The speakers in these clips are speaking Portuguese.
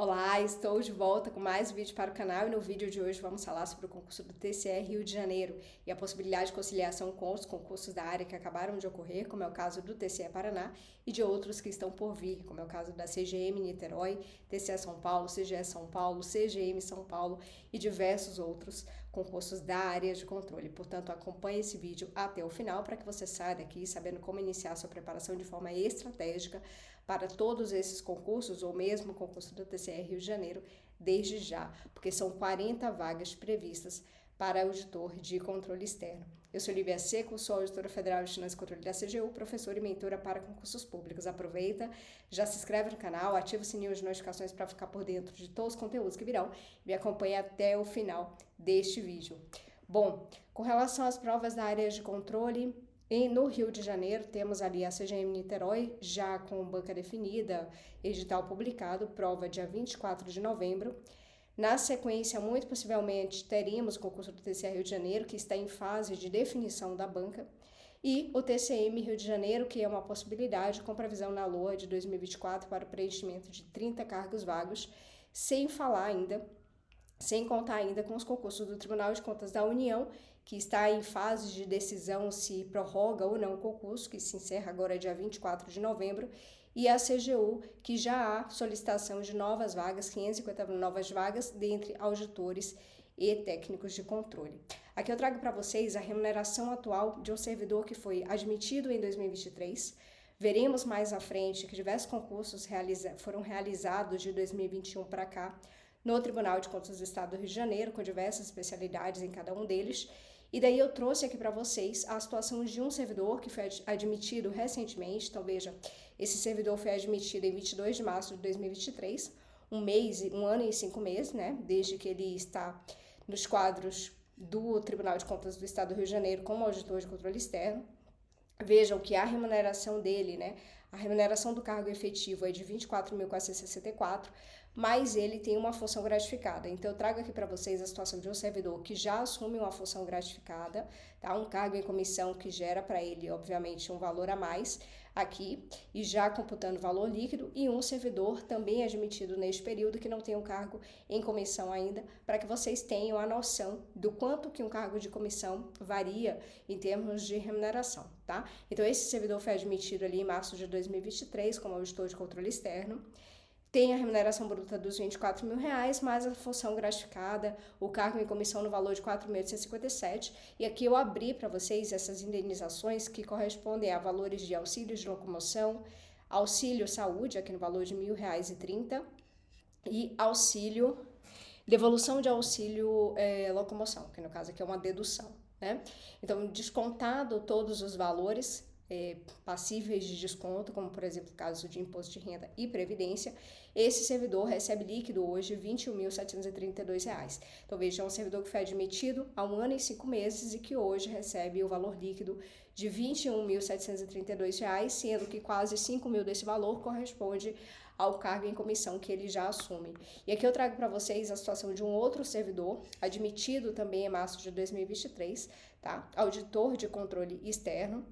Olá, estou de volta com mais um vídeo para o canal e no vídeo de hoje vamos falar sobre o concurso do TCE Rio de Janeiro e a possibilidade de conciliação com os concursos da área que acabaram de ocorrer, como é o caso do TCE Paraná e de outros que estão por vir, como é o caso da CGM Niterói, TCE São Paulo, CGE São Paulo, CGM São Paulo e diversos outros concursos da área de controle. Portanto, acompanhe esse vídeo até o final para que você saia daqui sabendo como iniciar sua preparação de forma estratégica para todos esses concursos, ou mesmo o concurso do TCE Rio de Janeiro, desde já, porque são 40 vagas previstas para auditor de controle externo. Eu sou Lívia Seco, sou auditora federal de Finanças e Controle da CGU, professora e mentora para concursos públicos. Aproveita, já se inscreve no canal, ativa o sininho de notificações para ficar por dentro de todos os conteúdos que virão e me acompanhe até o final deste vídeo. Bom, com relação às provas da área de controle, no Rio de Janeiro, temos ali a CGM Niterói, já com banca definida, edital publicado, prova dia 24 de novembro. Na sequência, muito possivelmente, teríamos o concurso do TCE Rio de Janeiro, que está em fase de definição da banca, e o TCM Rio de Janeiro, que é uma possibilidade com previsão na LOA de 2024 para o preenchimento de 30 cargos vagos, sem contar ainda com os concursos do Tribunal de Contas da União, que está em fase de decisão se prorroga ou não o concurso, que se encerra agora dia 24 de novembro, e a CGU, que já há solicitação de novas vagas, 550 novas vagas, dentre auditores e técnicos de controle. Aqui eu trago para vocês a remuneração atual de um servidor que foi admitido em 2023. Veremos mais à frente que diversos concursos foram realizados de 2021 para cá, no Tribunal de Contas do Estado do Rio de Janeiro, com diversas especialidades em cada um deles. E daí eu trouxe aqui para vocês a situação de um servidor que foi admitido recentemente. Então veja, esse servidor foi admitido em 22 de março de 2023, um ano e 5 meses, né? Desde que ele está nos quadros do Tribunal de Contas do Estado do Rio de Janeiro como auditor de controle externo. Vejam que a remuneração dele, né? A remuneração do cargo efetivo é de R$ 24.464, mas ele tem uma função gratificada. Então, eu trago aqui para vocês a situação de um servidor que já assume uma função gratificada, tá? Um cargo em comissão que gera para ele, obviamente, um valor a mais aqui, e já computando valor líquido, e um servidor também admitido neste período que não tem um cargo em comissão ainda, para que vocês tenham a noção do quanto que um cargo de comissão varia em termos de remuneração, tá? Então, esse servidor foi admitido ali em março de 2023 como auditor de controle externo. Tem a remuneração bruta dos R$ 24.000, mais a função gratificada, o cargo em comissão no valor de R$ 4.857. E aqui eu abri para vocês essas indenizações que correspondem a valores de auxílio de locomoção, auxílio saúde, aqui no valor de R$ 1.030, e devolução de auxílio locomoção, que no caso aqui é uma dedução, né? Então, descontado todos os valores passíveis de desconto, como por exemplo o caso de imposto de renda e previdência, esse servidor recebe líquido hoje R$ 21.732. Então veja, é um servidor que foi admitido há 1 ano e 5 meses e que hoje recebe o valor líquido de R$ 21.732, sendo que quase 5 mil desse valor corresponde ao cargo em comissão que ele já assume. E aqui eu trago para vocês a situação de um outro servidor, admitido também em março de 2023, tá? Auditor de controle externo,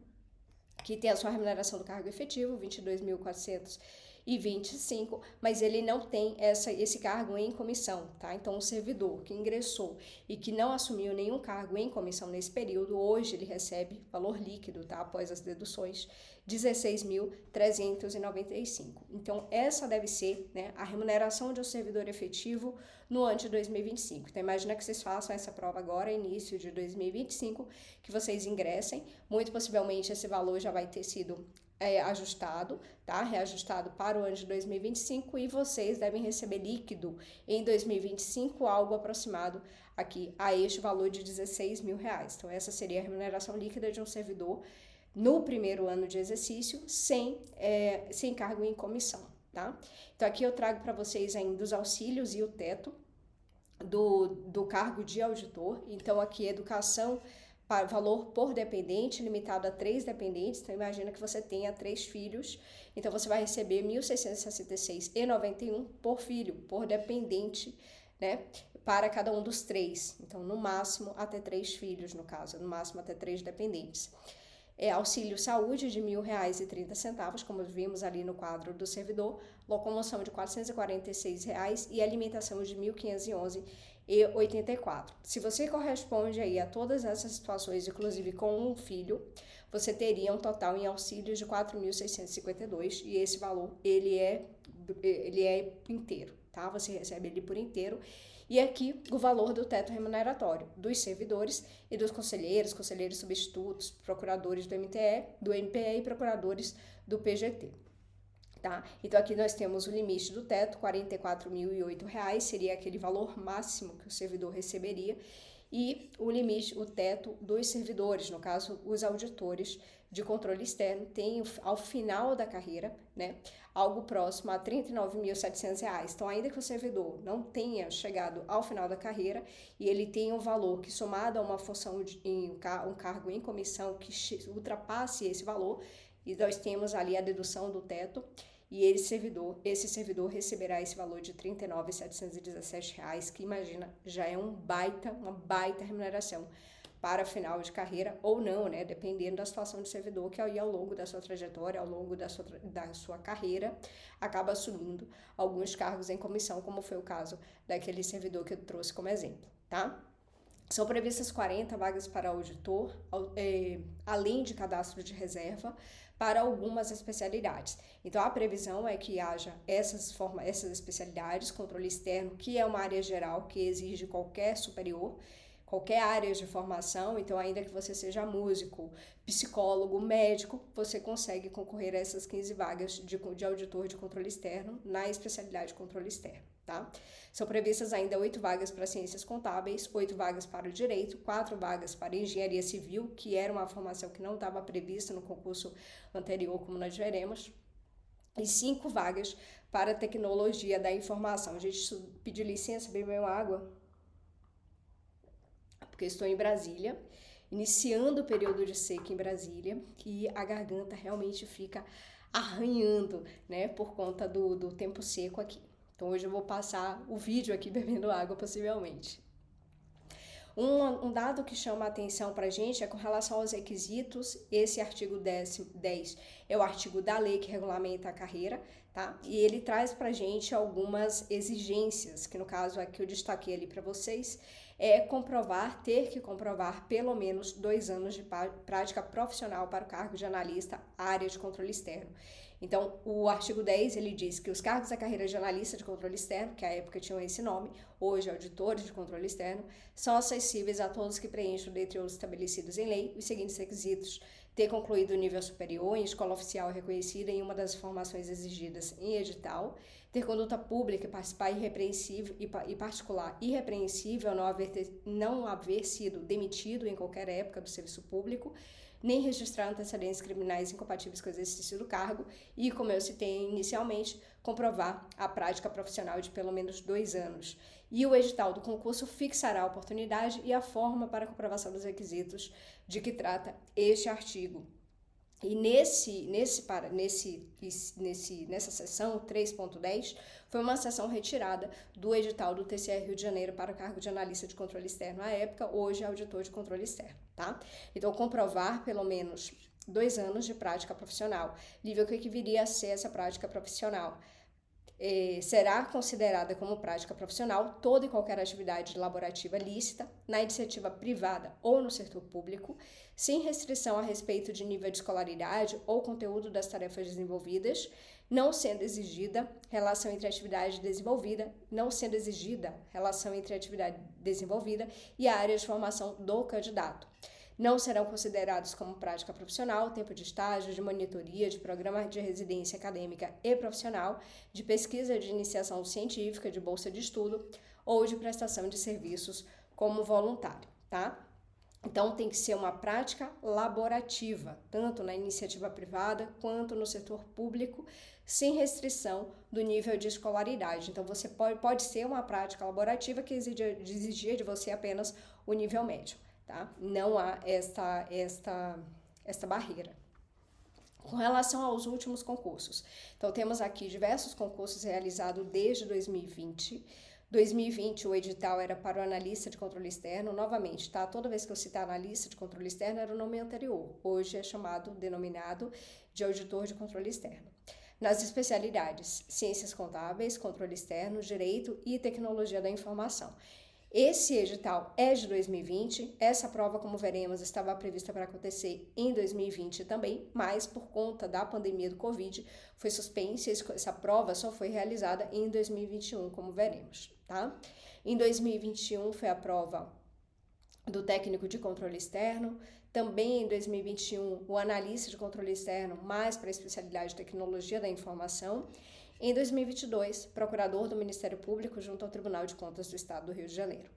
que tem a sua remuneração do cargo efetivo, R$ 22.425, mas ele não tem esse cargo em comissão, tá? Então, o servidor que ingressou e que não assumiu nenhum cargo em comissão nesse período, hoje ele recebe valor líquido, tá? Após as deduções, R$ 16.395. Então, essa deve ser, né, a remuneração de um servidor efetivo no ano de 2025. Então, imagina que vocês façam essa prova agora, início de 2025, que vocês ingressem. Muito possivelmente esse valor já vai ter sido ajustado, tá? Reajustado para o ano de 2025 e vocês devem receber líquido em 2025 algo aproximado aqui a este valor de R$ 16.000. Então, essa seria a remuneração líquida de um servidor no primeiro ano de exercício, sem cargo em comissão, tá? Então, aqui eu trago para vocês ainda os auxílios e o teto do cargo de auditor. Então, aqui, educação, valor por dependente, limitado a 3 dependentes. Então, imagina que você tenha 3 filhos, então você vai receber R$ 1.666,91 por filho, por dependente, né? Para cada um dos 3. Então, no máximo, até 3 filhos, no caso, no máximo até 3 dependentes. auxílio saúde de R$ 1.030, como vimos ali no quadro do servidor, locomoção de R$ 446 e alimentação de R$ 1.511,84. Se você corresponde aí a todas essas situações, inclusive com um filho, você teria um total em auxílios de R$ 4.652 e esse valor ele é inteiro, tá? Você recebe ele por inteiro. E aqui o valor do teto remuneratório dos servidores e dos conselheiros substitutos, procuradores do MPE e procuradores do PGT. Tá? Então aqui nós temos o limite do teto, R$ 44.008, seria aquele valor máximo que o servidor receberia, e o teto dos servidores, no caso os auditores de controle externo, tem ao final da carreira, né, algo próximo a R$ 39.700. Então, ainda que o servidor não tenha chegado ao final da carreira e ele tenha um valor que, somado a uma função um cargo em comissão que ultrapasse esse valor, e nós temos ali a dedução do teto, e esse servidor receberá esse valor de R$ 39.717, que imagina, já é uma baita remuneração para final de carreira ou não, né? Dependendo da situação do servidor, que aí ao longo da sua trajetória, ao longo da sua carreira, acaba assumindo alguns cargos em comissão, como foi o caso daquele servidor que eu trouxe como exemplo, tá? São previstas 40 vagas para auditor, além de cadastro de reserva, para algumas especialidades. Então, a previsão é que haja essas especialidades, controle externo, que é uma área geral que exige qualquer superior, qualquer área de formação. Então, ainda que você seja músico, psicólogo, médico, você consegue concorrer a essas 15 vagas de auditor de controle externo na especialidade de controle externo, tá? São previstas ainda 8 vagas para ciências contábeis, 8 vagas para o direito, 4 vagas para engenharia civil, que era uma formação que não estava prevista no concurso anterior, como nós veremos, e 5 vagas para tecnologia da informação. Gente, pedir licença, beber uma água, porque estou em Brasília, iniciando o período de seca em Brasília, e a garganta realmente fica arranhando, né, por conta do tempo seco aqui. Então, hoje eu vou passar o vídeo aqui bebendo água, possivelmente. Um dado que chama a atenção para a gente é com relação aos requisitos. Esse artigo 10 é o artigo da lei que regulamenta a carreira, tá? E ele traz para a gente algumas exigências, que no caso aqui eu destaquei ali para vocês, ter que comprovar pelo menos 2 anos de prática profissional para o cargo de analista, área de controle externo. Então, o artigo 10, ele diz que os cargos da carreira de analista de controle externo, que à época tinham esse nome, hoje auditores de controle externo, são acessíveis a todos que preencham, dentre os estabelecidos em lei, os seguintes requisitos: ter concluído o nível superior em escola oficial reconhecida em uma das formações exigidas em edital, ter conduta pública e participar irrepreensível e particular irrepreensível, não haver sido demitido em qualquer época do serviço público, nem registrar antecedentes criminais incompatíveis com o exercício do cargo e, como eu citei inicialmente, comprovar a prática profissional de pelo menos 2 anos. E o edital do concurso fixará a oportunidade e a forma para a comprovação dos requisitos de que trata este artigo. E nessa seção 3.10 foi uma seção retirada do edital do TCE Rio de Janeiro para o cargo de analista de controle externo à época, hoje auditor de controle externo, tá? Então, comprovar pelo menos 2 anos de prática profissional. Nível que viria a ser essa prática profissional? Será considerada como prática profissional toda e qualquer atividade laborativa lícita, na iniciativa privada ou no setor público, sem restrição a respeito de nível de escolaridade ou conteúdo das tarefas desenvolvidas, não sendo exigida relação entre a atividade desenvolvida e a área de formação do candidato. Não serão considerados como prática profissional tempo de estágio, de monitoria, de programa de residência acadêmica e profissional, de pesquisa de iniciação científica, de bolsa de estudo ou de prestação de serviços como voluntário, tá? Então, tem que ser uma prática laborativa, tanto na iniciativa privada quanto no setor público, sem restrição do nível de escolaridade. Então, você pode ser uma prática laborativa que exigia de você apenas o nível médio. Tá? Não há esta barreira. Com relação aos últimos concursos, então temos aqui diversos concursos realizados desde 2020, 2020, o edital era para o analista de controle externo, novamente, tá? Toda vez que eu citar analista de controle externo era o nome anterior. Hoje é denominado de auditor de controle externo. Nas especialidades, ciências contábeis, controle externo, direito e tecnologia da informação. Esse edital é de 2020, essa prova, como veremos, estava prevista para acontecer em 2020 também, mas por conta da pandemia do Covid, foi suspensa, essa prova só foi realizada em 2021, como veremos, tá? Em 2021 foi a prova do técnico de controle externo, também em 2021 o analista de controle externo, mais para a especialidade de tecnologia da informação. Em 2022, procurador do Ministério Público junto ao Tribunal de Contas do Estado do Rio de Janeiro.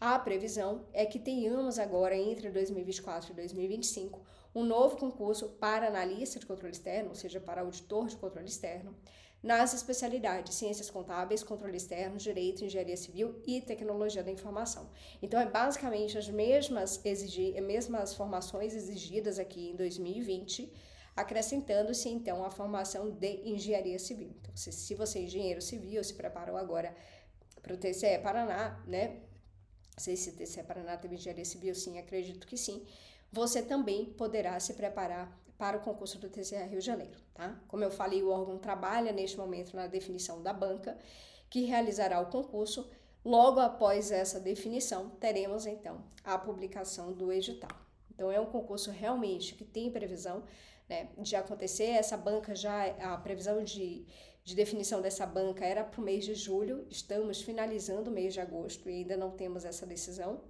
A previsão é que tenhamos agora, entre 2024 e 2025, um novo concurso para analista de controle externo, ou seja, para auditor de controle externo, nas especialidades Ciências Contábeis, Controle Externo, Direito, Engenharia Civil e Tecnologia da Informação. Então, é basicamente as mesmas formações exigidas aqui em 2020, acrescentando-se, então, a formação de Engenharia Civil. Então, se você é engenheiro civil, se preparou agora para o TCE Paraná, né? Não sei se o TCE Paraná teve Engenharia Civil, sim, acredito que sim. Você também poderá se preparar para o concurso do TCE Rio de Janeiro, tá? Como eu falei, o órgão trabalha neste momento na definição da banca que realizará o concurso. Logo após essa definição, teremos então a publicação do edital. Então é um concurso realmente que tem previsão, né, de acontecer. Essa banca a previsão de definição dessa banca era para o mês de julho, estamos finalizando o mês de agosto e ainda não temos essa decisão,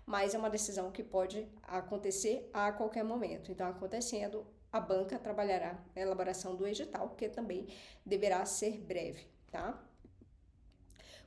mas é uma decisão que pode acontecer a qualquer momento. Então, acontecendo, a banca trabalhará na elaboração do edital, que também deverá ser breve, tá?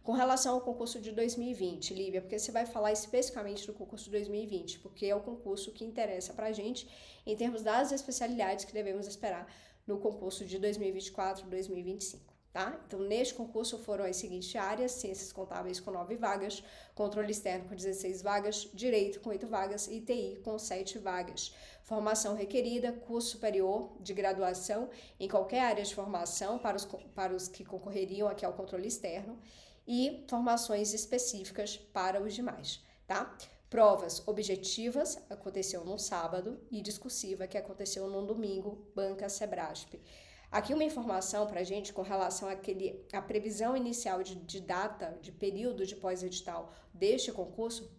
Com relação ao concurso de 2020, Lívia, porque você vai falar especificamente do concurso de 2020, porque é o concurso que interessa para a gente em termos das especialidades que devemos esperar no concurso de 2024 e 2025. Tá? Então, neste concurso foram as seguintes áreas: Ciências Contábeis com 9 vagas, Controle Externo com 16 vagas, Direito com 8 vagas e TI com 7 vagas. Formação requerida, curso superior de graduação em qualquer área de formação para os que concorreriam aqui ao controle externo e formações específicas para os demais, tá? Provas objetivas, aconteceu no sábado, e discursiva, que aconteceu no domingo, Banca Sebrasp. Aqui uma informação para a gente com relação à previsão inicial de data, de período de pós-edital deste concurso.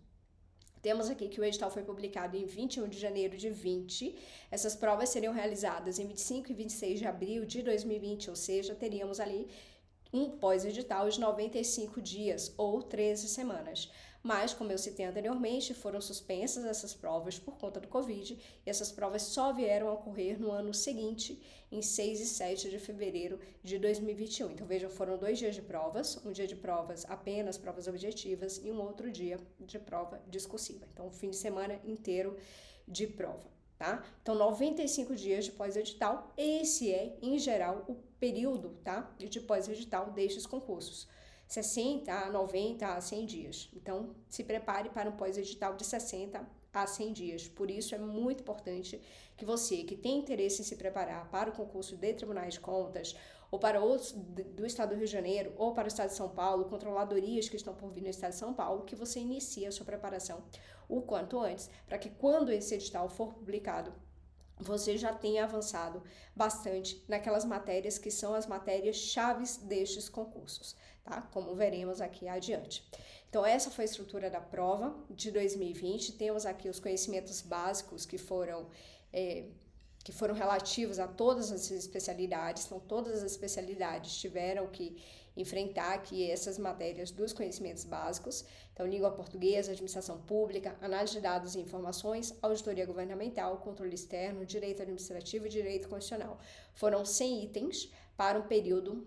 Temos aqui que o edital foi publicado em 21 de janeiro de 20. Essas provas seriam realizadas em 25 e 26 de abril de 2020, ou seja, teríamos ali um pós-edital de 95 dias ou 13 semanas. Mas, como eu citei anteriormente, foram suspensas essas provas por conta do Covid e essas provas só vieram a ocorrer no ano seguinte, em 6 e 7 de fevereiro de 2021. Então, vejam, foram 2 dias de provas, um dia de provas apenas provas objetivas e um outro dia de prova discursiva. Então, um fim de semana inteiro de prova. Tá? Então, 95 dias de pós-edital, esse é, em geral, o período, tá, de pós-edital destes concursos. 60 a 90 a 100 dias. Então, se prepare para um pós-edital de 60 a 100 dias. Por isso, é muito importante que você, que tem interesse em se preparar para o concurso de tribunais de contas, ou para outros do Estado do Rio de Janeiro, ou para o Estado de São Paulo, controladorias que estão por vir no Estado de São Paulo, que você inicie a sua preparação o quanto antes, para que quando esse edital for publicado, você já tenha avançado bastante naquelas matérias que são as matérias chaves destes concursos, tá? Como veremos aqui adiante. Então, essa foi a estrutura da prova de 2020. Temos aqui os conhecimentos básicos que foram relativos a todas as especialidades. Então, todas as especialidades tiveram que enfrentar aqui essas matérias dos conhecimentos básicos. Então, língua portuguesa, administração pública, análise de dados e informações, auditoria governamental, controle externo, direito administrativo e direito constitucional. Foram 100 itens para um período,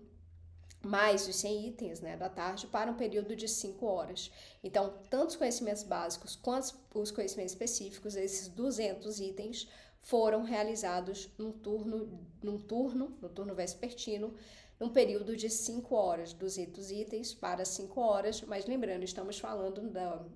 mais de 100 itens, né, da tarde, para um período de 5 horas. Então, tanto os conhecimentos básicos quanto os conhecimentos específicos, esses 200 itens, foram realizados no turno vespertino, num período de 5 horas, 200 itens para 5 horas, mas lembrando, estamos falando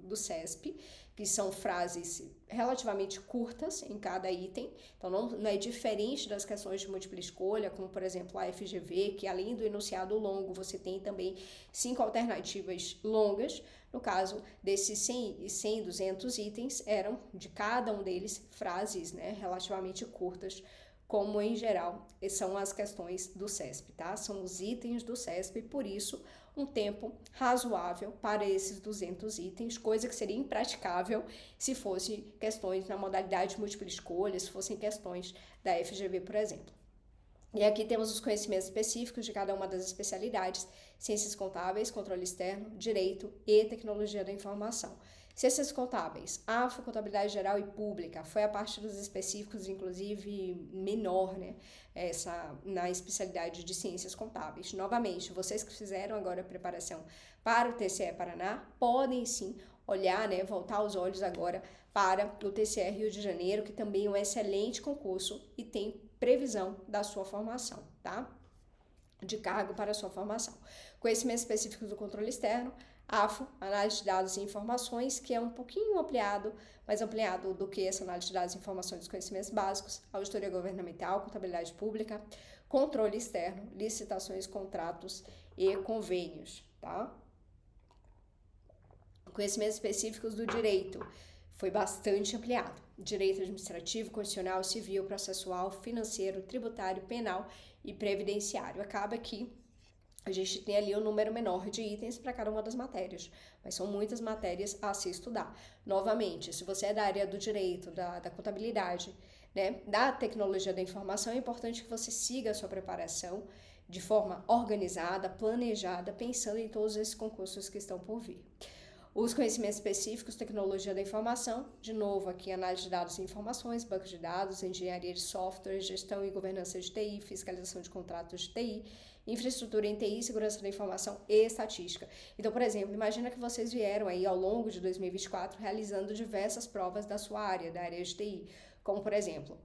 do CESP, que são frases relativamente curtas em cada item, então não é diferente das questões de múltipla escolha, como por exemplo a FGV, que além do enunciado longo, você tem também 5 alternativas longas. No caso desses 100, 200 itens, eram de cada um deles frases, né, relativamente curtas, como em geral são as questões do CESP, tá? São os itens do CESP, por isso um tempo razoável para esses 200 itens, coisa que seria impraticável se fossem questões na modalidade múltipla escolha, se fossem questões da FGV, por exemplo. E aqui temos os conhecimentos específicos de cada uma das especialidades: ciências contábeis, controle externo, direito e tecnologia da informação. Ciências contábeis, AFO, contabilidade geral e pública, foi a parte dos específicos, inclusive menor, né? Na especialidade de ciências contábeis. Novamente, vocês que fizeram agora a preparação para o TCE Paraná, podem sim olhar, né? Voltar os olhos agora para o TCE Rio de Janeiro, que também é um excelente concurso e tem previsão da sua formação, tá? De cargo para a sua formação. Conhecimentos específicos do controle externo, AFO, análise de dados e informações, que é um pouquinho ampliado, mais ampliado do que essa análise de dados e informações dos conhecimentos básicos, auditoria governamental, contabilidade pública, controle externo, licitações, contratos e convênios, tá? Conhecimentos específicos do direito, foi bastante ampliado. Direito administrativo, constitucional, civil, processual, financeiro, tributário, penal e previdenciário. Acaba que a gente tem ali um número menor de itens para cada uma das matérias, mas são muitas matérias a se estudar. Novamente, se você é da área do direito, da contabilidade, né, da tecnologia da informação, é importante que você siga a sua preparação de forma organizada, planejada, pensando em todos esses concursos que estão por vir. Os conhecimentos específicos, tecnologia da informação, de novo aqui análise de dados e informações, banco de dados, engenharia de software, gestão e governança de TI, fiscalização de contratos de TI, infraestrutura em TI, segurança da informação e estatística. Então, por exemplo, imagina que vocês vieram aí ao longo de 2024 realizando diversas provas da sua área, da área de TI, como por exemplo,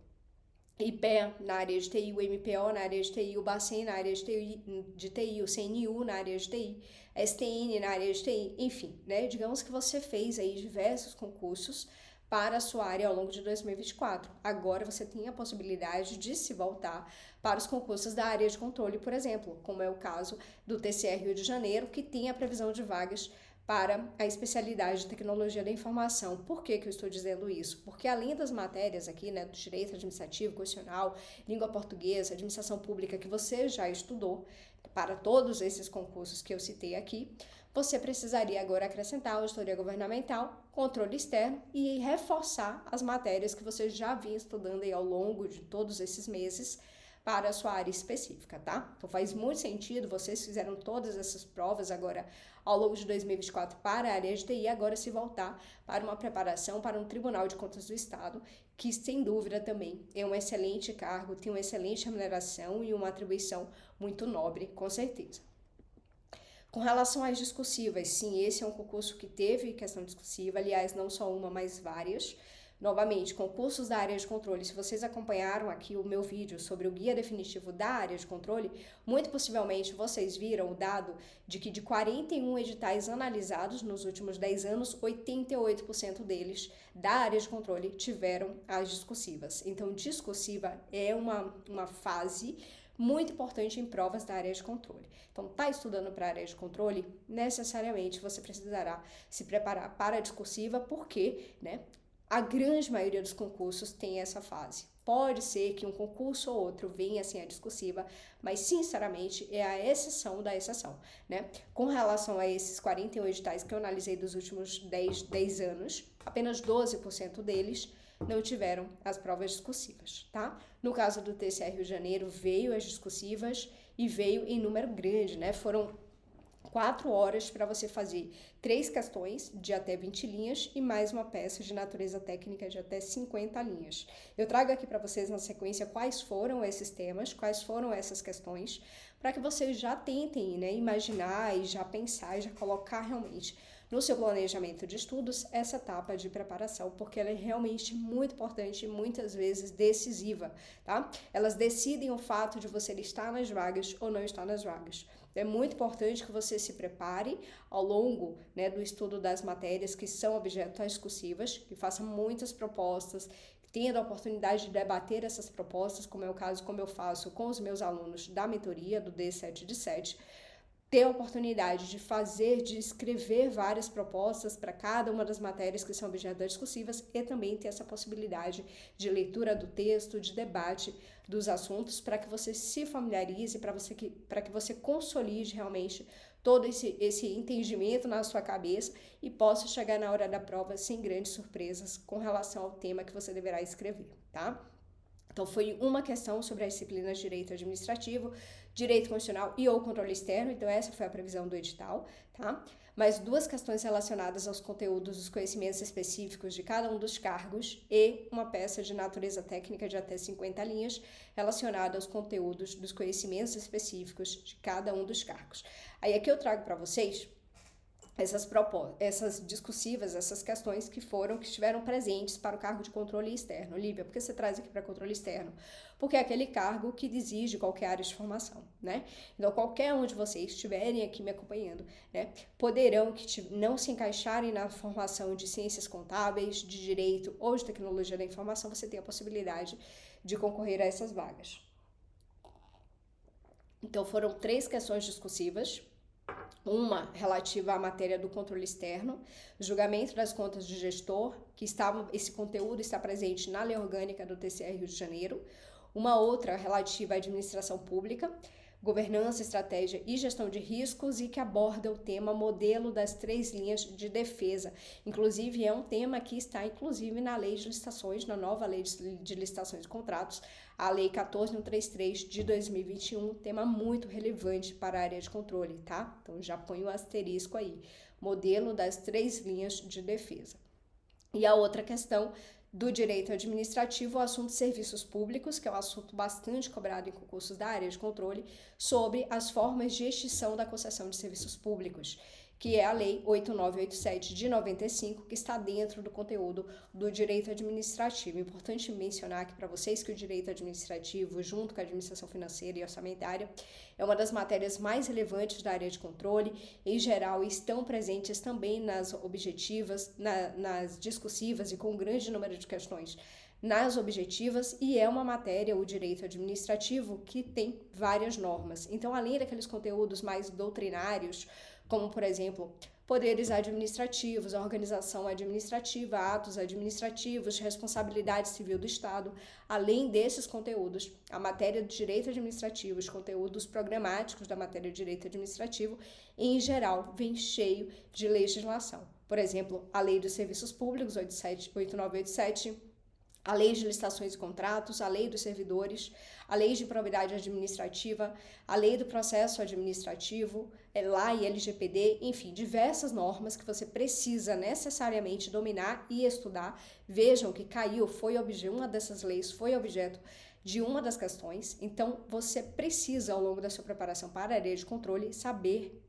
IPEA na área de TI, o MPO na área de TI, o Bacen na área de TI, o CNU na área de TI, a STN na área de TI, enfim, né? Digamos que você fez aí diversos concursos para a sua área ao longo de 2024. Agora você tem a possibilidade de se voltar para os concursos da área de controle, por exemplo, como é o caso do TCE Rio de Janeiro, que tem a previsão de vagas para a especialidade de tecnologia da informação. Por que eu estou dizendo isso? Porque além das matérias aqui, né, do direito administrativo, constitucional, língua portuguesa, administração pública, que você já estudou para todos esses concursos que eu citei aqui, você precisaria agora acrescentar auditoria governamental, controle externo e reforçar as matérias que você já vinha estudando aí ao longo de todos esses meses para a sua área específica, tá? Então faz muito sentido, vocês fizeram todas essas provas agora ao longo de 2024 para a área de TI, agora se voltar para uma preparação para um Tribunal de Contas do Estado, que sem dúvida também é um excelente cargo, tem uma excelente remuneração e uma atribuição muito nobre, com certeza. Com relação às discursivas, sim, esse é um concurso que teve questão discursiva, aliás, não só uma, mas várias. Novamente, concursos da área de controle, se vocês acompanharam aqui o meu vídeo sobre o guia definitivo da área de controle, muito possivelmente vocês viram o dado de que de 41 editais analisados nos últimos 10 anos, 88% deles da área de controle tiveram as discursivas. Então, discursiva é uma fase muito importante em provas da área de controle. Então, tá estudando para a área de controle? Necessariamente você precisará se preparar para a discursiva, porque, né, a grande maioria dos concursos tem essa fase. Pode ser que um concurso ou outro venha assim a discursiva, mas sinceramente é a exceção da exceção, né? Com relação a esses 41 editais que eu analisei dos últimos 10 anos, apenas 12% deles não tiveram as provas discursivas, tá? No caso do TCE Rio de Janeiro, veio as discursivas e veio em número grande, né? Foram 4 horas para você fazer 3 questões de até 20 linhas e mais uma peça de natureza técnica de até 50 linhas. Eu trago aqui para vocês na sequência quais foram esses temas, quais foram essas questões, para que vocês já tentem, né, imaginar e já pensar e já colocar realmente no seu planejamento de estudos essa etapa de preparação, porque ela é realmente muito importante e muitas vezes decisiva, tá? Elas decidem o fato de você estar nas vagas ou não estar nas vagas. É muito importante que você se prepare ao longo, né, do estudo das matérias que são objeto às discursivas, que faça muitas propostas, tendo a oportunidade de debater essas propostas, como é o caso, como eu faço com os meus alunos da mentoria do D7 de 7, ter a oportunidade de escrever várias propostas para cada uma das matérias que são objeto das discursivas e também ter essa possibilidade de leitura do texto, de debate dos assuntos, para que você se familiarize, para que você consolide realmente todo esse entendimento na sua cabeça e possa chegar na hora da prova sem grandes surpresas com relação ao tema que você deverá escrever, tá? Então, foi uma questão sobre as disciplinas de direito administrativo, direito constitucional e ou controle externo. Então, essa foi a previsão do edital, tá? Mas duas questões relacionadas aos conteúdos dos conhecimentos específicos de cada um dos cargos e uma peça de natureza técnica de até 50 linhas relacionada aos conteúdos dos conhecimentos específicos de cada um dos cargos. Aí, aqui eu trago para vocês essas discursivas, essas questões que estiveram presentes para o cargo de controle externo. Lívia, por que você traz aqui para controle externo? Porque é aquele cargo que exige qualquer área de formação, né? Então, qualquer um de vocês estiverem aqui me acompanhando, né, poderão não se encaixarem na formação de ciências contábeis, de direito ou de tecnologia da informação, você tem a possibilidade de concorrer a essas vagas. Então, foram 3 questões discursivas. Uma relativa à matéria do controle externo, julgamento das contas de gestor, esse conteúdo está presente na Lei Orgânica do TCE Rio de Janeiro. Uma outra relativa à administração pública, governança, estratégia e gestão de riscos, e que aborda o tema modelo das 3 linhas de defesa. Inclusive, é um tema que está inclusive na lei de licitações, na nova lei de licitações e contratos, a lei 14133 de 2021, tema muito relevante para a área de controle, tá? Então, já põe o asterisco aí, modelo das 3 linhas de defesa. E a outra questão do direito administrativo, o assunto de serviços públicos, que é um assunto bastante cobrado em concursos da área de controle, sobre as formas de extinção da concessão de serviços públicos, que é a Lei 8987 de 95, que está dentro do conteúdo do direito administrativo. Importante mencionar aqui para vocês que o direito administrativo, junto com a administração financeira e orçamentária, é uma das matérias mais relevantes da área de controle. Em geral, estão presentes também nas objetivas, nas discursivas e com um grande número de questões nas objetivas, e é uma matéria, o direito administrativo, que tem várias normas. Então, além daqueles conteúdos mais doutrinários, como, por exemplo, poderes administrativos, organização administrativa, atos administrativos, responsabilidade civil do Estado. Além desses conteúdos, a matéria de direito administrativo, os conteúdos programáticos da matéria de direito administrativo, em geral, vem cheio de legislação. Por exemplo, a Lei dos Serviços Públicos, 8987, a Lei de Licitações e Contratos, a Lei dos Servidores, a Lei de Probidade Administrativa, a Lei do Processo Administrativo, LAI e LGPD, enfim, diversas normas que você precisa necessariamente dominar e estudar. Vejam que uma dessas leis foi objeto de uma das questões, então você precisa, ao longo da sua preparação para a área de controle, saber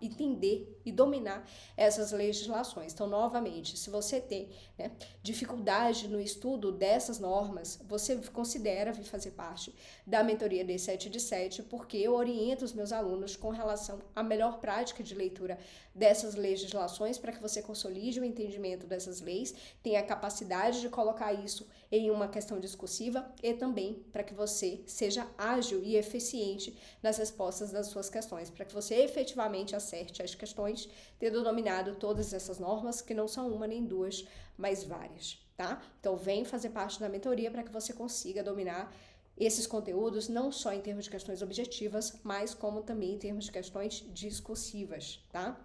entender e dominar essas legislações. Então, novamente, se você tem, né, dificuldade no estudo dessas normas, você considera vir fazer parte da mentoria D7 de 7, porque eu oriento os meus alunos com relação à melhor prática de leitura dessas legislações, para que você consolide o entendimento dessas leis, tenha a capacidade de colocar isso em uma questão discursiva e também para que você seja ágil e eficiente nas respostas das suas questões, para que você efetivamente acerte as questões, tendo dominado todas essas normas, que não são uma nem duas, mas várias, tá? Então, vem fazer parte da mentoria para que você consiga dominar esses conteúdos, não só em termos de questões objetivas, mas como também em termos de questões discursivas, tá?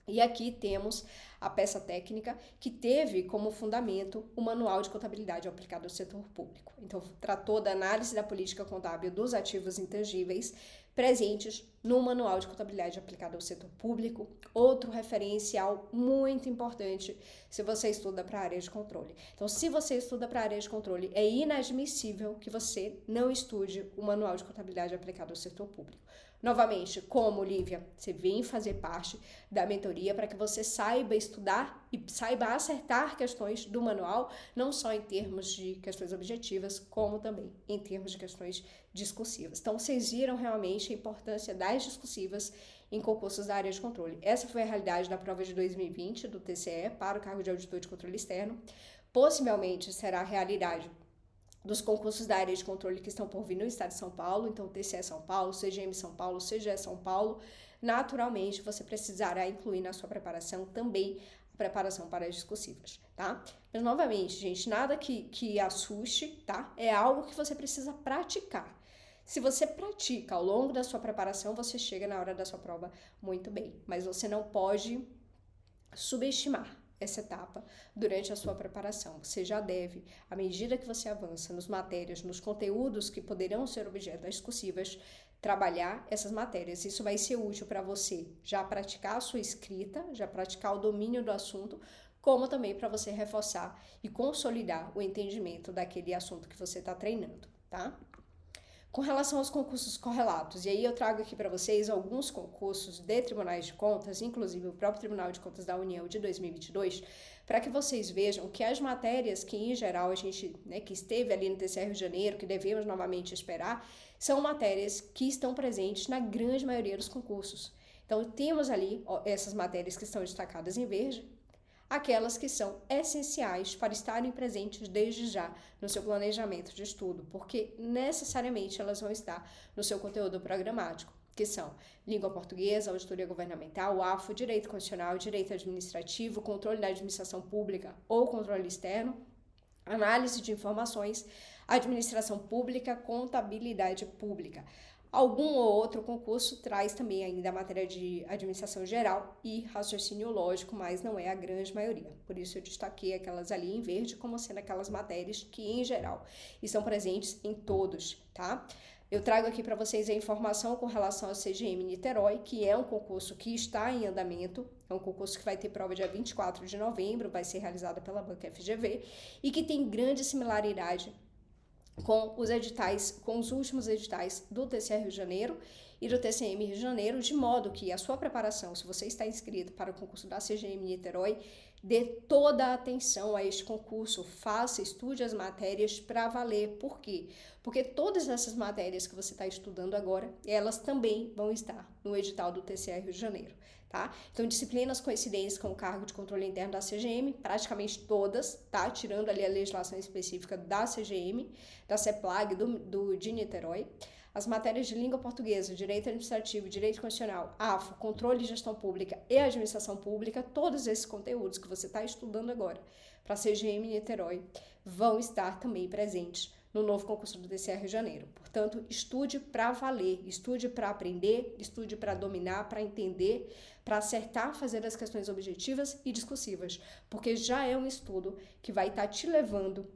E aqui temos a peça técnica, que teve como fundamento o Manual de Contabilidade aplicado ao setor público. Então, tratou da análise da política contábil dos ativos intangíveis presentes no Manual de Contabilidade aplicado ao setor público, outro referencial muito importante se você estuda para a área de controle. Então, se você estuda para a área de controle, é inadmissível que você não estude o Manual de Contabilidade aplicado ao setor público. Novamente, como, Lívia? Você vem fazer parte da mentoria para que você saiba estudar e saiba acertar questões do manual, não só em termos de questões objetivas, como também em termos de questões discursivas. Então, vocês viram realmente a importância das discursivas em concursos da área de controle. Essa foi a realidade da prova de 2020 do TCE para o cargo de auditor de controle externo. Possivelmente será a realidade dos concursos da área de controle que estão por vir no estado de São Paulo, então TCE São Paulo, CGM São Paulo, CGE São Paulo. Naturalmente, você precisará incluir na sua preparação também a preparação para as discursivas, tá? Mas, novamente, gente, nada que assuste, tá? É algo que você precisa praticar. Se você pratica ao longo da sua preparação, você chega na hora da sua prova muito bem, mas você não pode subestimar essa etapa durante a sua preparação. Você já deve, à medida que você avança nas matérias, nos conteúdos que poderão ser objeto das discursivas, trabalhar essas matérias. Isso vai ser útil para você já praticar a sua escrita, já praticar o domínio do assunto, como também para você reforçar e consolidar o entendimento daquele assunto que você está treinando, tá? Com relação aos concursos correlatos, e aí eu trago aqui para vocês alguns concursos de tribunais de contas, inclusive o próprio Tribunal de Contas da União de 2022, para que vocês vejam que as matérias que, em geral, a gente, que esteve ali no TCE Rio de Janeiro, que devemos novamente esperar, são matérias que estão presentes na grande maioria dos concursos. Então, temos ali essas matérias que estão destacadas em verde, aquelas que são essenciais para estarem presentes desde já no seu planejamento de estudo, porque necessariamente elas vão estar no seu conteúdo programático, que são língua portuguesa, auditoria governamental, AFO, direito constitucional, direito administrativo, controle da administração pública ou controle externo, análise de informações, administração pública, contabilidade pública. Algum ou outro concurso traz também ainda a matéria de administração geral e raciocínio lógico, mas não é a grande maioria. Por isso eu destaquei aquelas ali em verde como sendo aquelas matérias que, em geral, estão presentes em todos, tá? Eu trago aqui para vocês a informação com relação ao CGM Niterói, que é um concurso que está em andamento, é um concurso que vai ter prova dia 24 de novembro, vai ser realizado pela Banca FGV, e que tem grande similaridade com os editais, com os últimos editais do TCE Rio de Janeiro e do TCM Rio de Janeiro, de modo que a sua preparação, se você está inscrito para o concurso da CGM Niterói, dê toda a atenção a este concurso, faça, estude as matérias para valer. Por quê? Porque todas essas matérias que você está estudando agora, elas também vão estar no edital do TCE Rio de Janeiro, tá? Então, disciplinas coincidentes com o cargo de controle interno da CGM, praticamente todas, tá? Tirando ali a legislação específica da CGM, da CEPLAG, de Niterói. As matérias de língua portuguesa, direito administrativo, direito constitucional, AFO, controle e gestão pública e administração pública, todos esses conteúdos que você está estudando agora para a CGM Niterói vão estar também presentes no novo concurso do TCE Rio de Janeiro. Portanto, estude para valer, estude para aprender, estude para dominar, para entender, para acertar, fazer as questões objetivas e discursivas, porque já é um estudo que vai estar te levando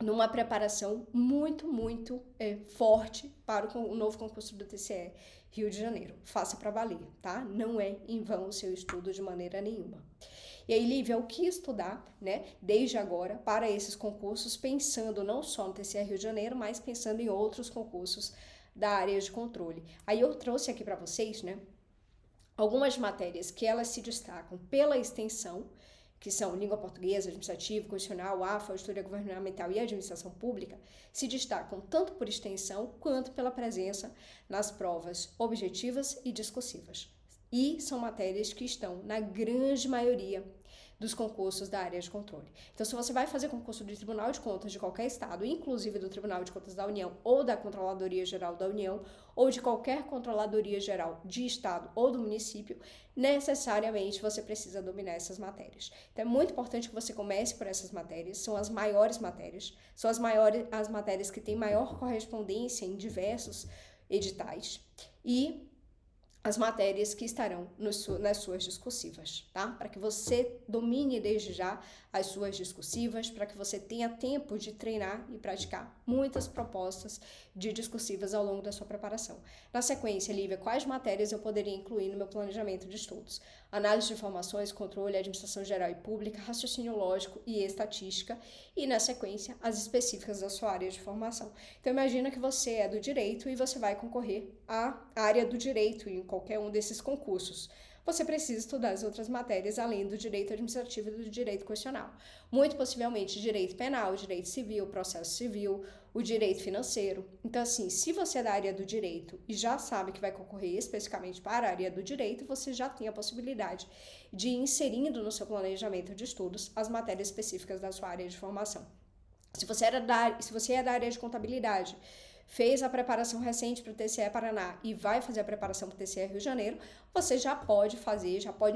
numa preparação muito forte para o novo concurso do TCE Rio de Janeiro. Faça para valer, tá? Não é em vão o seu estudo de maneira nenhuma. E aí, Lívia, o que estudar, desde agora para esses concursos, pensando não só no TCE Rio de Janeiro, mas pensando em outros concursos da área de controle. Aí eu trouxe aqui para vocês, algumas matérias que elas se destacam pela extensão, que são língua portuguesa, administrativo, constitucional, AFA, auditoria governamental e administração pública, se destacam tanto por extensão quanto pela presença nas provas objetivas e discursivas. E são matérias que estão na grande maioria dos concursos da área de controle. Então, se você vai fazer concurso de Tribunal de Contas de qualquer estado, inclusive do Tribunal de Contas da União ou da Controladoria Geral da União, ou de qualquer Controladoria Geral de estado ou do município, necessariamente você precisa dominar essas matérias. Então, é muito importante que você comece por essas matérias, são as maiores matérias, são as matérias que têm maior correspondência em diversos editais, e as matérias que estarão nas suas discursivas, tá? Para que você domine desde já as suas discursivas, para que você tenha tempo de treinar e praticar muitas propostas de discursivas ao longo da sua preparação. Na sequência, Lívia, quais matérias eu poderia incluir no meu planejamento de estudos? Análise de informações, controle, administração geral e pública, raciocínio lógico e estatística, e na sequência, as específicas da sua área de formação. Então, imagina que você é do direito e você vai concorrer à área do direito em qualquer um desses concursos. Você precisa estudar as outras matérias além do direito administrativo e do direito constitucional. Muito possivelmente direito penal, direito civil, processo civil, o direito financeiro. Então, assim, se você é da área do direito e já sabe que vai concorrer especificamente para a área do direito, você já tem a possibilidade de ir inserindo no seu planejamento de estudos as matérias específicas da sua área de formação. Se você é da área de contabilidade, fez a preparação recente para o TCE Paraná e vai fazer a preparação para o TCE Rio de Janeiro, você já pode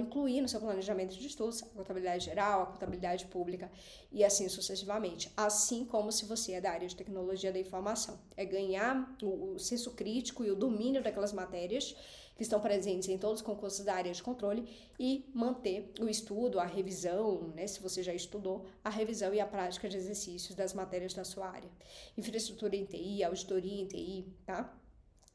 incluir no seu planejamento de estudos a contabilidade geral, a contabilidade pública e assim sucessivamente. Assim como se você é da área de tecnologia da informação. É ganhar o senso crítico e o domínio daquelas matérias que estão presentes em todos os concursos da área de controle e manter o estudo, a revisão, né, se você já estudou, a revisão e a prática de exercícios das matérias da sua área. Infraestrutura em TI, auditoria em TI, tá?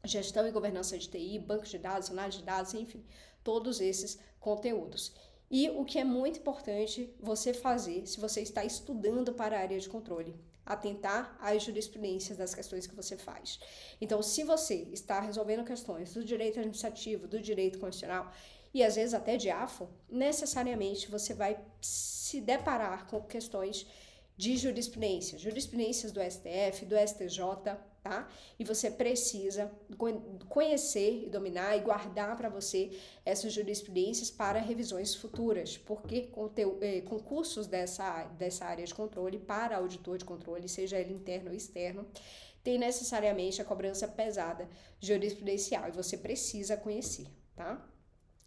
Gestão e governança de TI, banco de dados, análise de dados, enfim, todos esses conteúdos. E o que é muito importante você fazer, se você está estudando para a área de controle, atentar às jurisprudências das questões que você faz. Então, se você está resolvendo questões do direito administrativo, do direito constitucional e às vezes até de AFO, necessariamente você vai se deparar com questões de jurisprudências do STF, do STJ, tá? E você precisa conhecer e dominar e guardar para você essas jurisprudências para revisões futuras, porque concursos dessa área de controle para auditor de controle, seja ele interno ou externo, tem necessariamente a cobrança pesada jurisprudencial e você precisa conhecer, tá?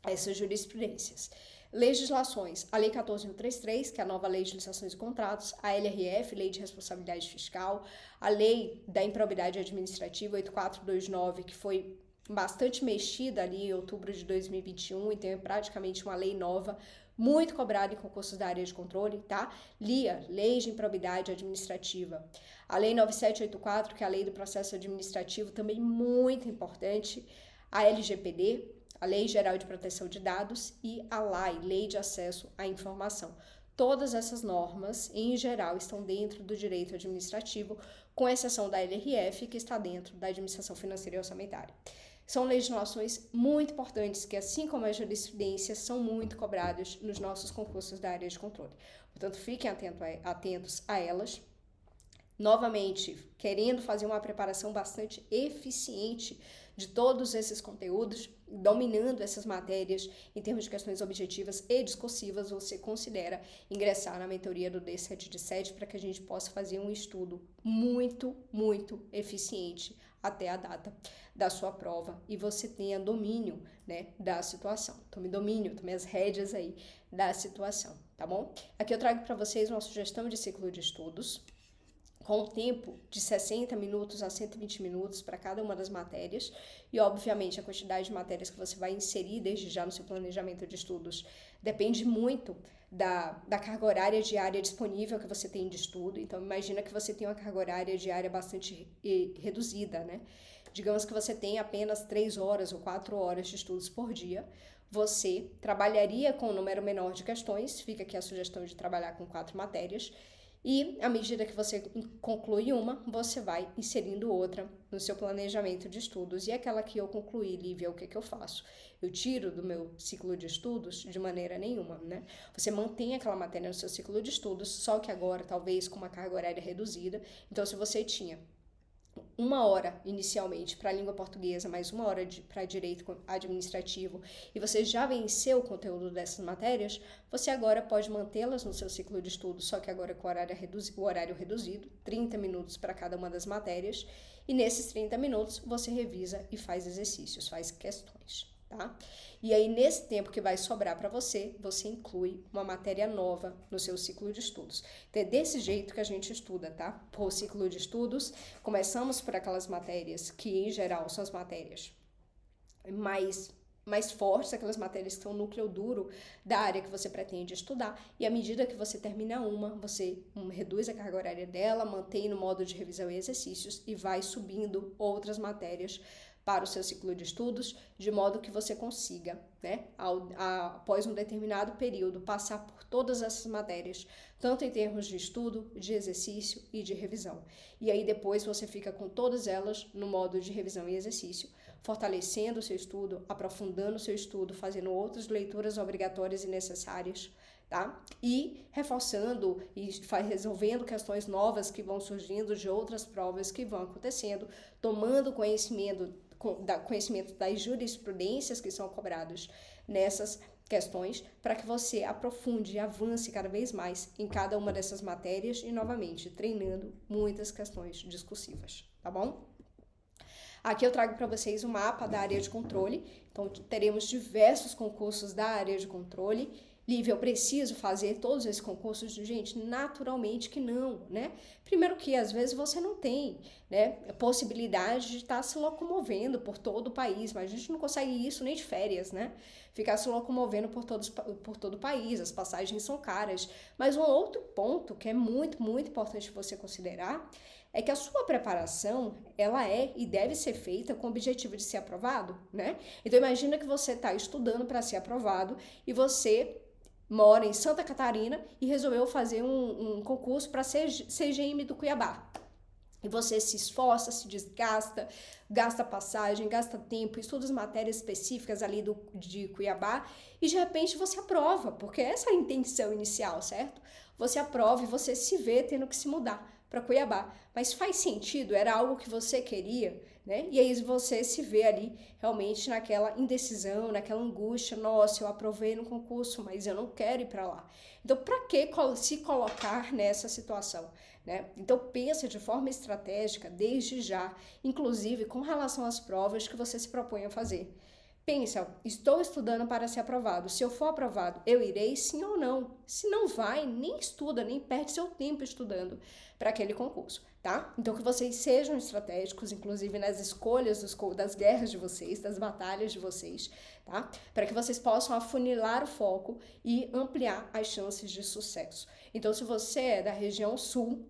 Essas jurisprudências. Legislações, a Lei 14.133, que é a nova Lei de Licitações e Contratos, a LRF, Lei de Responsabilidade Fiscal, a Lei da Improbidade Administrativa 8429, que foi bastante mexida ali em outubro de 2021, então é praticamente uma lei nova, muito cobrada em concursos da área de controle, tá? LIA, Lei de Improbidade Administrativa. A Lei 9784, que é a Lei do Processo Administrativo, também muito importante. A LGPD, a Lei Geral de Proteção de Dados, e a LAI, Lei de Acesso à Informação. Todas essas normas, em geral, estão dentro do direito administrativo, com exceção da LRF, que está dentro da administração financeira e orçamentária. São legislações muito importantes que, assim como as jurisprudências, são muito cobradas nos nossos concursos da área de controle. Portanto, fiquem atentos a elas. Novamente, querendo fazer uma preparação bastante eficiente de todos esses conteúdos, dominando essas matérias em termos de questões objetivas e discursivas, você considera ingressar na mentoria do D7 de 7 para que a gente possa fazer um estudo muito, muito eficiente até a data da sua prova e você tenha domínio, né, da situação. Tome as rédeas aí da situação, tá bom? Aqui eu trago para vocês uma sugestão de ciclo de estudos com tempo de 60 minutos a 120 minutos para cada uma das matérias e, obviamente, a quantidade de matérias que você vai inserir desde já no seu planejamento de estudos depende muito da carga horária diária disponível que você tem de estudo. Então, imagina que você tem uma carga horária diária bastante reduzida, né? Digamos que você tem apenas 3 horas ou 4 horas de estudos por dia. Você trabalharia com um número menor de questões, fica aqui a sugestão de trabalhar com 4 matérias, e à medida que você conclui uma, você vai inserindo outra no seu planejamento de estudos. E aquela que eu concluí, Lívia, o que eu faço? Eu tiro do meu ciclo de estudos? De maneira nenhuma, né? Você mantém aquela matéria no seu ciclo de estudos, só que agora talvez com uma carga horária reduzida. Então, se você tinha 1 hora inicialmente para a língua portuguesa, mais 1 hora para direito administrativo, e você já venceu o conteúdo dessas matérias, você agora pode mantê-las no seu ciclo de estudo, só que agora com o horário reduzido, 30 minutos para cada uma das matérias, e nesses 30 minutos você revisa e faz exercícios, faz questões, tá? E aí, nesse tempo que vai sobrar para você, você inclui uma matéria nova no seu ciclo de estudos. Então, é desse jeito que a gente estuda, tá? Por ciclo de estudos, começamos por aquelas matérias que, em geral, são as matérias mais mais fortes, aquelas matérias que são o núcleo duro da área que você pretende estudar, e à medida que você termina uma, você reduz a carga horária dela, mantém no modo de revisão e exercícios e vai subindo outras matérias para o seu ciclo de estudos, de modo que você consiga, né, após um determinado período, passar por todas essas matérias, tanto em termos de estudo, de exercício e de revisão. E aí depois você fica com todas elas no modo de revisão e exercício, fortalecendo o seu estudo, aprofundando o seu estudo, fazendo outras leituras obrigatórias e necessárias, tá? E reforçando e resolvendo questões novas que vão surgindo de outras provas que vão acontecendo, tomando conhecimento das jurisprudências que são cobradas nessas questões, para que você aprofunde e avance cada vez mais em cada uma dessas matérias e, novamente, treinando muitas questões discursivas, tá bom? Aqui eu trago para vocês o mapa da área de controle, então teremos diversos concursos da área de controle. Lívia, eu preciso fazer todos esses concursos? Gente, naturalmente que não, né? Primeiro que às vezes você não tem, né, possibilidade de estar se locomovendo por todo o país, mas a gente não consegue isso nem de férias, né? Ficar se locomovendo por todo o país, as passagens são caras. Mas um outro ponto que é muito, muito importante você considerar é que a sua preparação, ela é e deve ser feita com o objetivo de ser aprovado, né? Então imagina que você está estudando para ser aprovado e você mora em Santa Catarina e resolveu fazer um concurso para ser CGM do Cuiabá. E você se esforça, se desgasta, gasta passagem, gasta tempo, estuda as matérias específicas ali de Cuiabá e de repente você aprova, porque essa é a intenção inicial, certo? Você aprova e você se vê tendo que se mudar para Cuiabá. Mas faz sentido? Era algo que você queria, né? E aí você se vê ali realmente naquela indecisão, naquela angústia. Nossa, eu aprovei no concurso, mas eu não quero ir para lá. Então, para que se colocar nessa situação, né? Então, pensa de forma estratégica desde já, inclusive com relação às provas que você se propõe a fazer. Pensa, estou estudando para ser aprovado. Se eu for aprovado, eu irei sim ou não? Se não vai, nem estuda, nem perde seu tempo estudando para aquele concurso, tá? Então que vocês sejam estratégicos, inclusive nas escolhas das guerras de vocês, das batalhas de vocês, tá? Para que vocês possam afunilar o foco e ampliar as chances de sucesso. Então, se você é da região sul,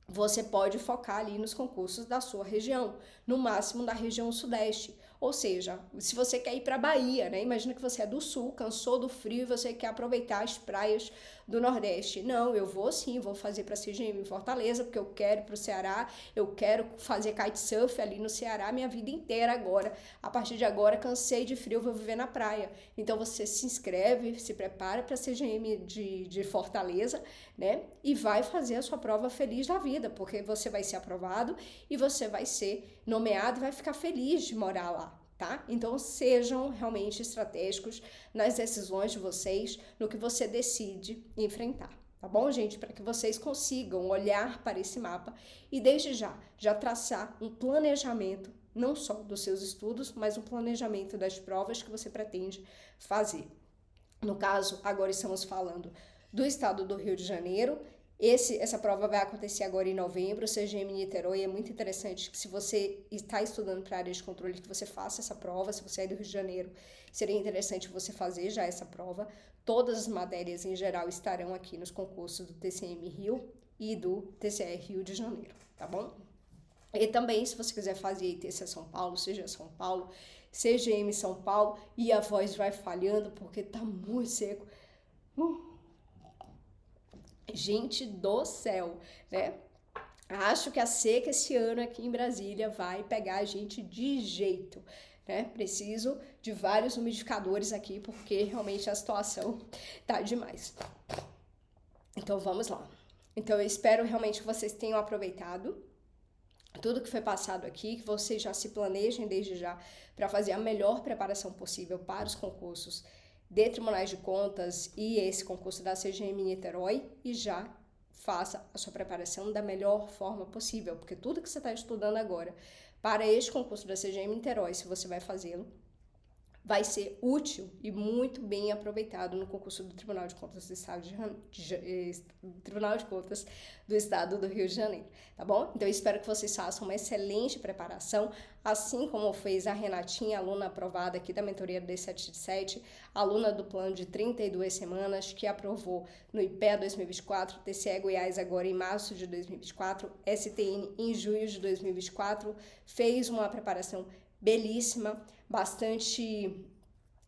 você pode focar ali nos concursos da sua região, no máximo da região sudeste. Ou seja, se você quer ir para a Bahia, né? Imagina que você é do sul, cansou do frio e você quer aproveitar as praias do Nordeste. Não, eu vou sim, vou fazer para CGM em Fortaleza, porque eu quero ir para o Ceará, eu quero fazer kitesurf ali no Ceará minha vida inteira agora. A partir de agora, cansei de frio, vou viver na praia. Então você se inscreve, se prepara para a CGM de Fortaleza, né? E vai fazer a sua prova feliz da vida, porque você vai ser aprovado e você vai ser nomeado e vai ficar feliz de morar lá, tá? Então sejam realmente estratégicos nas decisões de vocês, no que você decide enfrentar, tá bom, gente? Para que vocês consigam olhar para esse mapa e desde já traçar um planejamento, não só dos seus estudos, mas um planejamento das provas que você pretende fazer. No caso, agora estamos falando do estado do Rio de Janeiro. Essa prova vai acontecer agora em novembro, o CGM Niterói. É muito interessante que, se você está estudando para a área de controle, que você faça essa prova. Se você é do Rio de Janeiro, seria interessante você fazer já essa prova. Todas as matérias em geral estarão aqui nos concursos do TCM Rio e do TCE Rio de Janeiro, tá bom? E também, se você quiser fazer ITC São Paulo, seja São Paulo, CGM São Paulo, e a voz vai falhando porque tá muito seco. Gente do céu, né? Acho que a seca esse ano aqui em Brasília vai pegar a gente de jeito, né? Preciso de vários umidificadores aqui, porque realmente a situação tá demais. Então vamos lá. Então eu espero realmente que vocês tenham aproveitado tudo que foi passado aqui, que vocês já se planejem desde já para fazer a melhor preparação possível para os concursos de Tribunais de Contas e esse concurso da CGM Niterói, e já faça a sua preparação da melhor forma possível, porque tudo que você está estudando agora para este concurso da CGM Niterói, se você vai fazê-lo, vai ser útil e muito bem aproveitado no concurso do Tribunal de Contas do Estado do Estado do Rio de Janeiro, tá bom? Então, eu espero que vocês façam uma excelente preparação, assim como fez a Renatinha, aluna aprovada aqui da mentoria do D777, aluna do plano de 32 semanas, que aprovou no IPEA 2024, TCE Goiás agora em março de 2024, STN em junho de 2024, fez uma preparação belíssima, bastante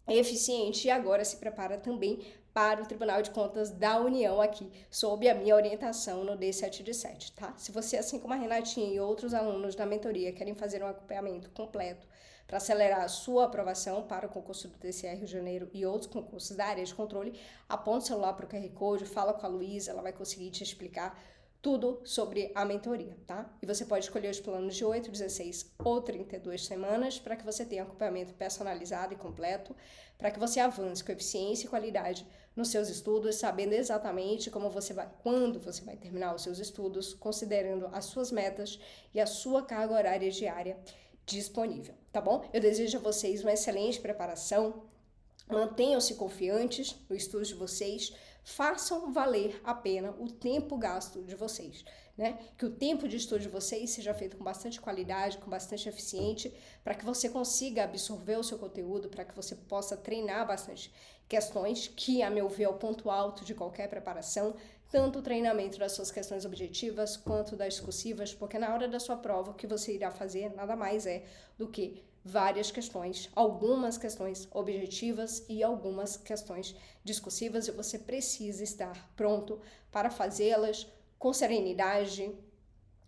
eficiente e agora se prepara também para o Tribunal de Contas da União aqui, sob a minha orientação no D777, tá? Se você, assim como a Renatinha e outros alunos da mentoria, querem fazer um acompanhamento completo para acelerar a sua aprovação para o concurso do TCE Rio de Janeiro e outros concursos da área de controle, aponta o celular para o QR Code, fala com a Luísa, ela vai conseguir te explicar tudo sobre a mentoria, tá? E você pode escolher os planos de 8, 16 ou 32 semanas para que você tenha acompanhamento personalizado e completo, para que você avance com eficiência e qualidade nos seus estudos, sabendo exatamente quando você vai terminar os seus estudos, considerando as suas metas e a sua carga horária diária disponível, tá bom? Eu desejo a vocês uma excelente preparação, mantenham-se confiantes no estudo de vocês, façam valer a pena o tempo gasto de vocês, né? Que o tempo de estudo de vocês seja feito com bastante qualidade, com bastante eficiente, para que você consiga absorver o seu conteúdo, para que você possa treinar bastante questões, que, a meu ver, é o ponto alto de qualquer preparação, tanto o treinamento das suas questões objetivas, quanto das discursivas, porque na hora da sua prova, o que você irá fazer nada mais é do que várias questões, algumas questões objetivas e algumas questões discursivas, e você precisa estar pronto para fazê-las com serenidade,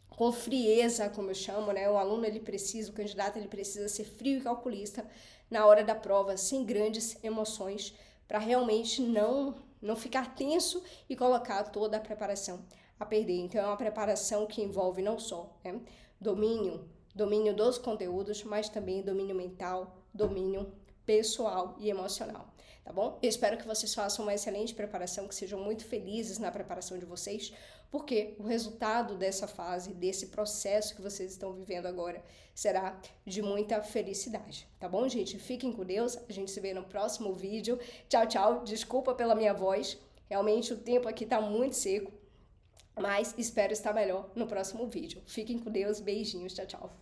com frieza, como eu chamo, né? O candidato, ele precisa ser frio e calculista na hora da prova, sem grandes emoções, para realmente não ficar tenso e colocar toda a preparação a perder. Então, é uma preparação que envolve não só, né, domínio dos conteúdos, mas também domínio mental, domínio pessoal e emocional, tá bom? Eu espero que vocês façam uma excelente preparação, que sejam muito felizes na preparação de vocês, porque o resultado dessa fase, desse processo que vocês estão vivendo agora, será de muita felicidade, tá bom, gente? Fiquem com Deus, a gente se vê no próximo vídeo. Tchau, tchau, desculpa pela minha voz, realmente o tempo aqui tá muito seco, mas espero estar melhor no próximo vídeo. Fiquem com Deus, beijinhos, tchau, tchau.